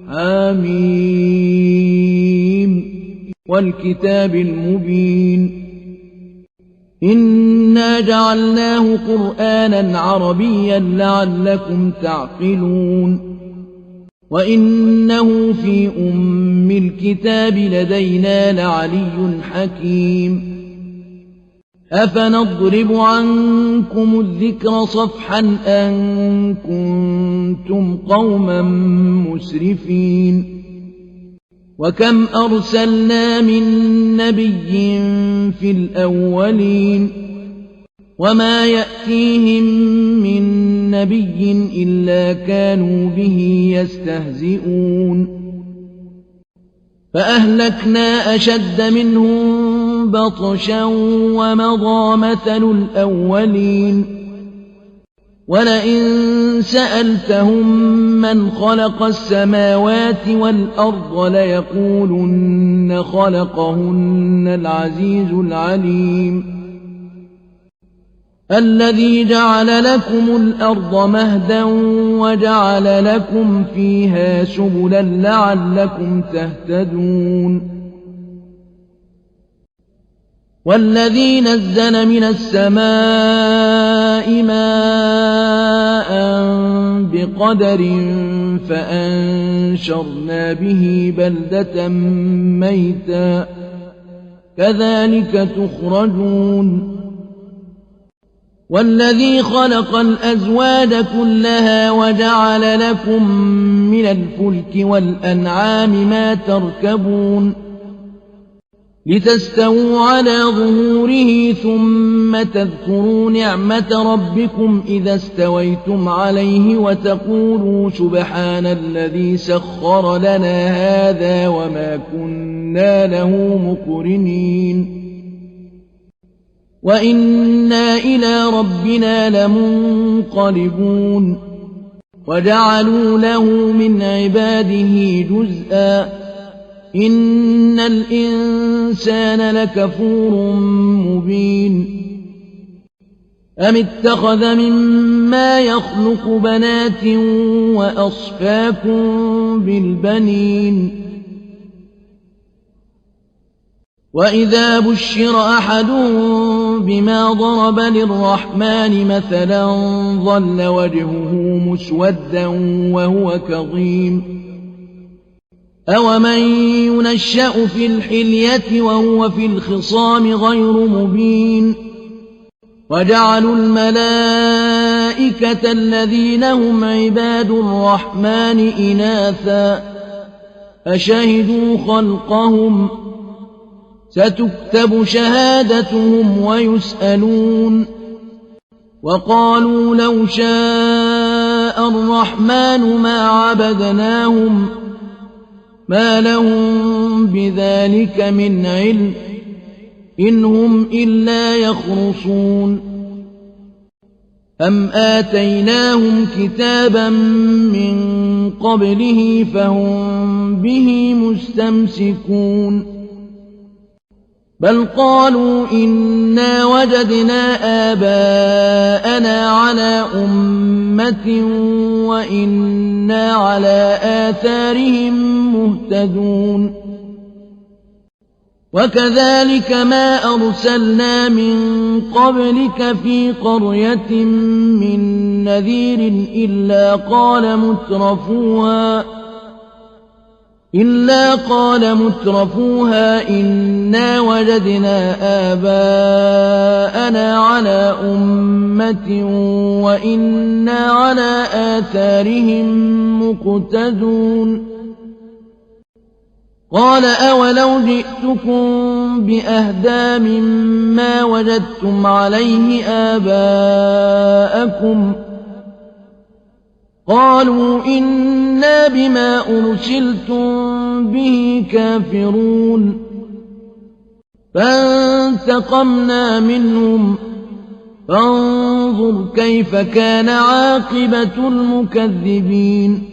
حميم والكتاب المبين إنا جعلناه قرآنا عربيا لعلكم تعقلون وإنه في أم الكتاب لدينا لعلي حكيم أفنضرب عنكم الذكر صفحا أن كنتم قوما مسرفين وكم أرسلنا من نبي في الأولين وما يأتيهم من نبي إلا كانوا به يستهزئون فأهلكنا أشد منهم بطشا ومضى مثل الأولين ولئن سألتهم من خلق السماوات والأرض ليقولن خلقهن العزيز العليم الذي جعل لكم الأرض مهدا وجعل لكم فيها سبلا لعلكم تهتدون والذي نزل من السماء ماء بقدر فأنشرنا به بلدة ميتا كذلك تخرجون والذي خلق الأزواج كلها وجعل لكم من الفلك والأنعام ما تركبون لتستووا على ظهوره ثم تذكروا نعمة ربكم إذا استويتم عليه وتقولوا سبحان الذي سخر لنا هذا وما كنا له مقرنين وإنا إلى ربنا لمنقلبون وجعلوا له من عباده جزءا إن الإنسان لكفور مبين أم اتخذ مما يخلق بنات وأصفاكم بالبنين وإذا بشر أحدهم بما ضرب للرحمن مثلا ظل وجهه مسودا وهو كظيم أومن ينشأ في الحلية وهو في الخصام غير مبين وجعلوا الملائكة الذين هم عباد الرحمن إناثا أشهدوا خلقهم ستكتب شهادتهم ويسألون وقالوا لو شاء الرحمن ما عبدناهم ما لهم بذلك من علم إن هم إلا يخرصون أم آتيناهم كتابا من قبله فهم به مستمسكون بل قالوا إنا وجدنا آباءنا على أمة وإنا على آثارهم مهتدون وكذلك ما أرسلنا من قبلك في قرية من نذير إلا قال مترفوها إنا وجدنا آباءنا على أمة وإنا على آثارهم مقتدون قال أولو جئتكم بأهدى مما وجدتم عليه آباءكم قالوا إنا بما أرسلتم به كافرون فانتقمنا منهم فانظر كيف كان عاقبة المكذبين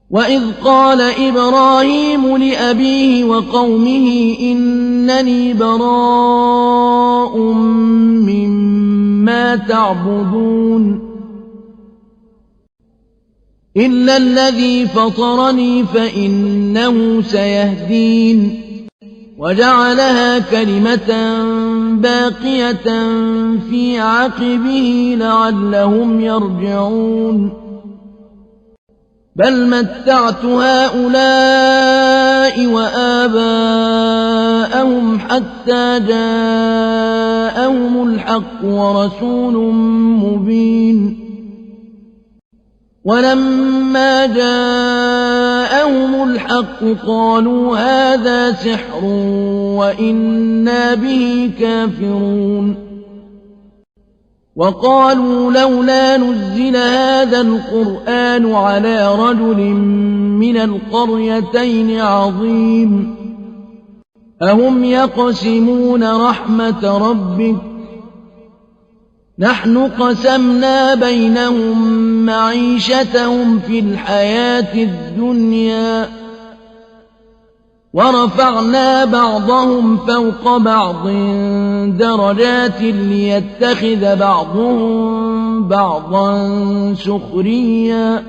وإذ قال إبراهيم لأبيه وقومه إنني براء مما تعبدون إلا الذي فطرني فإنه سيهدين وجعلها كلمة باقية في عقبه لعلهم يرجعون بل متعت هؤلاء وآباءهم حتى جاءهم الحق ورسول مبين ولما جاءهم الحق قالوا هذا سحر وإنا به كافرون وقالوا لولا نزل هذا القرآن على رجل من القريتين عظيم أهم يقسمون رحمة ربك نحن قسمنا بينهم معيشتهم في الحياة الدنيا ورفعنا بعضهم فوق بعض درجات ليتخذ بعضهم بعضا سخريا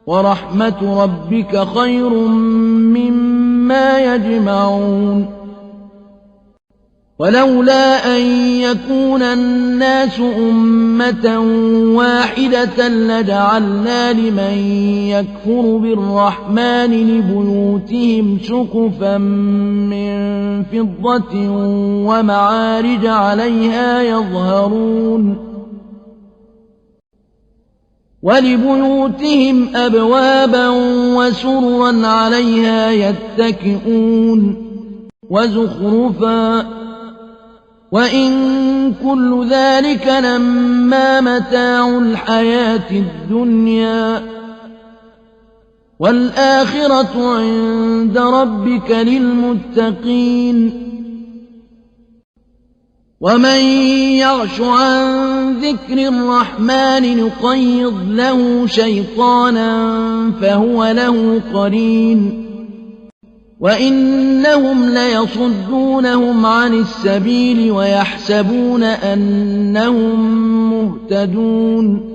ورحمة ربك خير مما يجمعون ولولا أن يكون الناس أمة واحدة لجعلنا لمن يكفر بالرحمن لبيوتهم سقفا من فضة ومعارج عليها يظهرون ولبيوتهم أبوابا وسررا عليها يتكئون وزخرفا وإن كل ذلك لما متاع الحياة الدنيا والآخرة عند ربك للمتقين ومن يعش عن ذكر الرحمن نقيض له شيطانا فهو له قرين وإنهم ليصدونهم عن السبيل ويحسبون أنهم مهتدون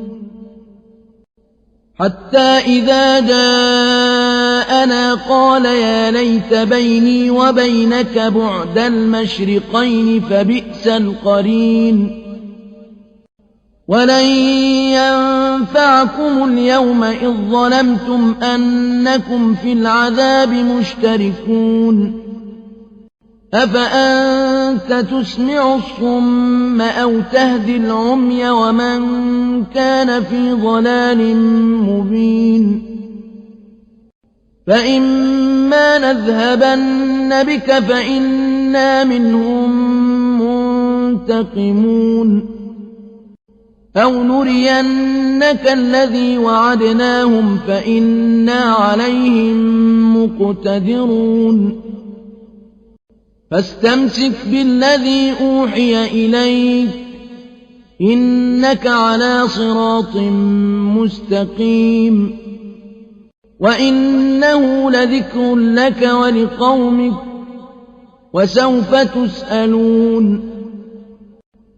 حتى إذا جاءنا قال يا ليت بيني وبينك بعد المشرقين فبئس القرين ولن ينفعكم اليوم إذ ظلمتم أنكم في العذاب مشتركون أفأنت تسمع الصم أو تهدي العمي ومن كان في ضلال مبين فإما نذهبن بك فإنا منهم منتقمون أو نرينك الذي وعدناهم فإنا عليهم مقتدرون فاستمسك بالذي أوحي إليك إنك على صراط مستقيم وإنه لذكر لك ولقومك وسوف تسألون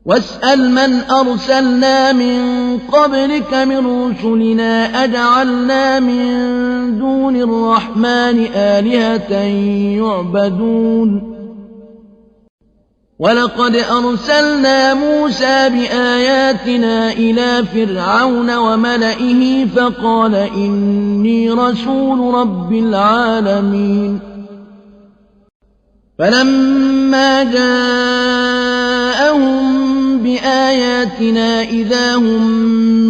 واسأل من أرسلنا من قبلك من رسلنا أجعلنا من دون الرحمن آلهة يعبدون ولقد أرسلنا موسى بآياتنا إلى فرعون وملئه فقال إني رسول رب العالمين فلما جاءهم بآياتنا إذا هم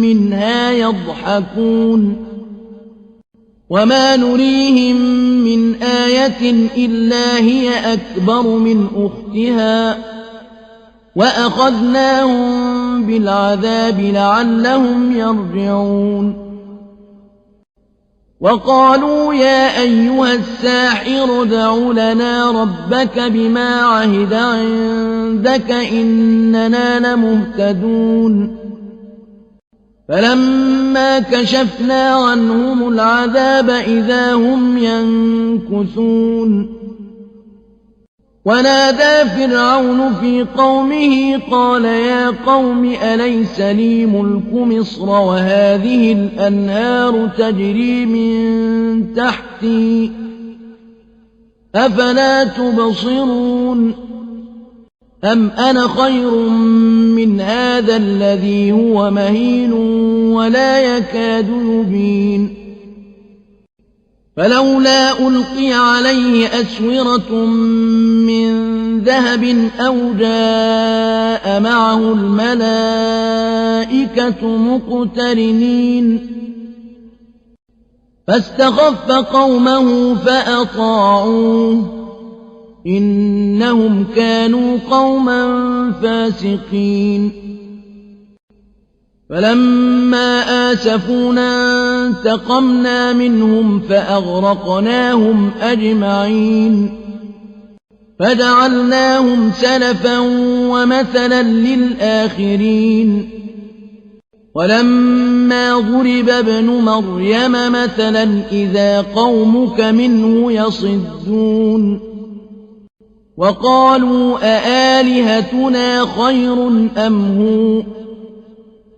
منها يضحكون وما نريهم من آية إلا هي أكبر من أختها وأخذناهم بالعذاب لعلهم يرجعون وقالوا يا أيها الساحر ادع لنا ربك بما عهد عندك إننا لمهتدون فلما كشفنا عنهم العذاب إذا هم ينكثون ونادى فرعون في قومه قال يا قوم أليس لي ملك مصر وهذه الأنهار تجري من تحتي أفلا تبصرون أم أنا خير من هذا الذي هو مهين ولا يكاد يبين فلولا ألقي عليه أسورة من ذهب أو جاء معه الملائكة مقترنين فاستخف قومه فأطاعوه إنهم كانوا قوما فاسقين فلما آسفونا انتقمنا منهم فأغرقناهم أجمعين فجعلناهم سلفا ومثلا للآخرين ولما ضرب ابن مريم مثلا إذا قومك منه يصدون وقالوا أآلهتنا خير أم هو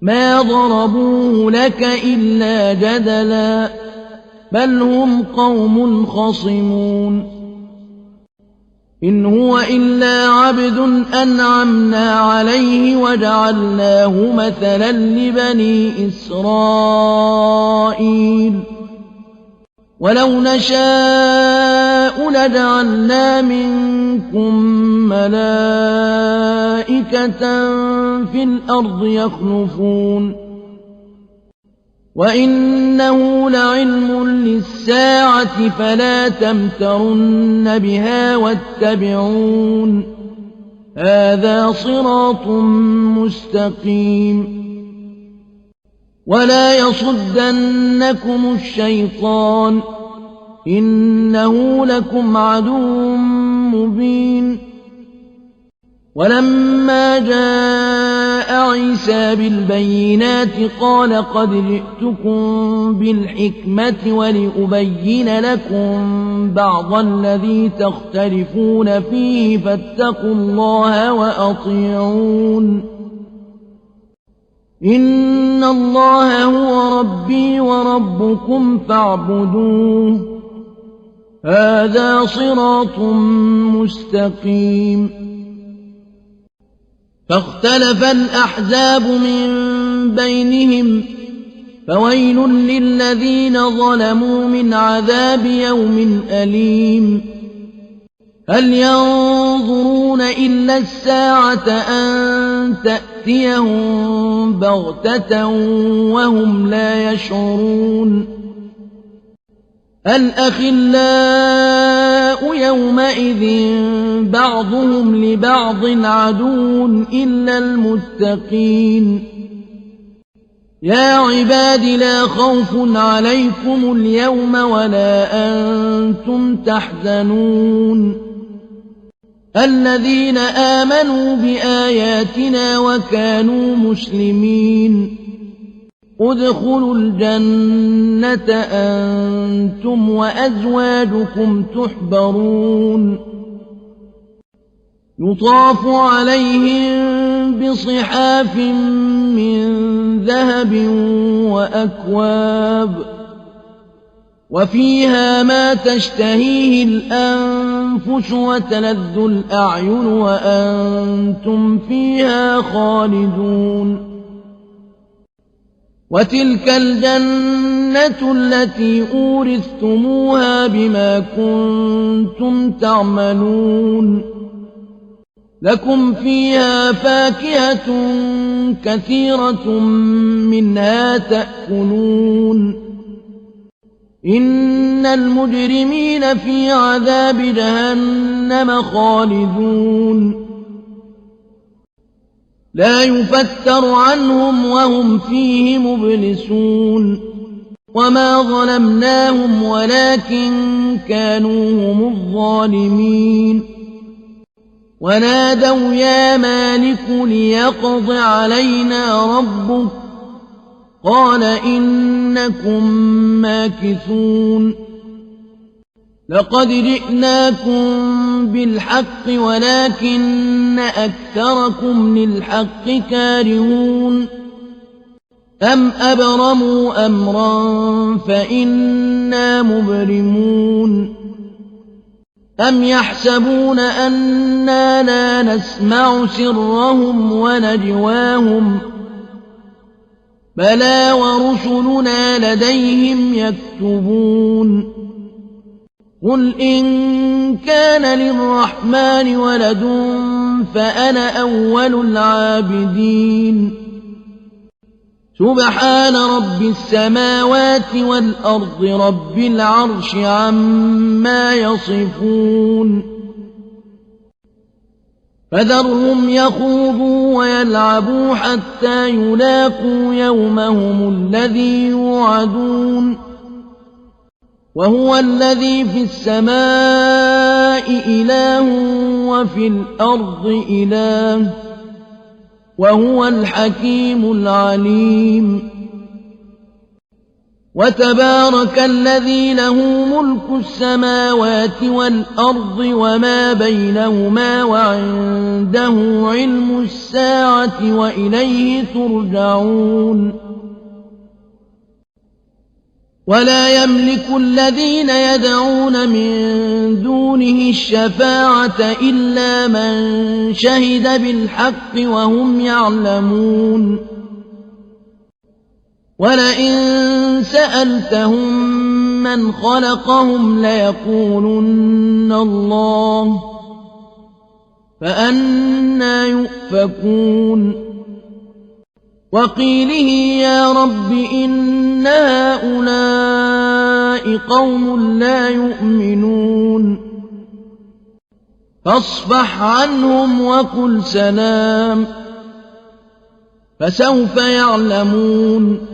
ما ضربوه لك إلا جدلا بل هم قوم خصمون إن هو إلا عبد أنعمنا عليه وجعلناه مثلا لبني إسرائيل ولو نشاء لجعلنا منكم ملائكة في الأرض يخلفون وإنه لعلم للساعة فلا تمترن بها واتبعون هذا صراط مستقيم ولا يصدنكم الشيطان إنه لكم عدو مبين ولما جاء عيسى بالبينات قال قد جئتكم بالحكمة ولأبين لكم بعض الذي تختلفون فيه فاتقوا الله وأطيعون إن الله هو ربي وربكم فاعبدوه هذا صراط مستقيم فاختلف الأحزاب من بينهم فويل للذين ظلموا من عذاب يوم أليم هل ينظرون إلا الساعة أن تأتيهم بغتة وهم لا يشعرون الأخلاء يومئذ بعضهم لبعض عدو إلا المتقين يا عباد لا خوف عليكم اليوم ولا أنتم تحزنون الذين آمنوا بآياتنا وكانوا مسلمين ادخلوا الجنة أنتم وأزواجكم تحبرون يطاف عليهم بصحاف من ذهب وأكواب وفيها ما تشتهيه الأنفس وتلذ الأعين وأنتم فيها خالدون وتلك الجنة التي أورثتموها بما كنتم تعملون لكم فيها فاكهة كثيرة منها تأكلون إن المجرمين في عذاب جهنم خالدون لا يفتر عنهم وهم فيه مبلسون وما ظلمناهم ولكن كانوا هم الظالمين ونادوا يا مالك ليقض علينا ربك قال إنكم ماكثون لقد جئناكم بالحق ولكن أكثركم للحق كارهون أم أبرموا أمرا فإنا مبرمون أم يحسبون أنا لا نسمع سرهم ونجواهم بلى ورسلنا لديهم يكتبون قل إن كان للرحمن ولد فأنا أول العابدين سبحان رب السماوات والأرض رب العرش عما يصفون فذرهم يخوضوا ويلعبوا حتى يلاقوا يومهم الذي يوعدون وهو الذي في السماء إله وفي الأرض إله وهو الحكيم العليم وتبارك الذي له ملك السماوات والأرض وما بينهما وعنده علم الساعة وإليه ترجعون ولا يملك الذين يدعون من دونه الشفاعة إلا من شهد بالحق وهم يعلمون ولئن سألتهم من خلقهم ليقولن الله فأنى يؤفكون وقيله يا رب إن هؤلاء قوم لا يؤمنون فاصفح عنهم وقل سلام فسوف يعلمون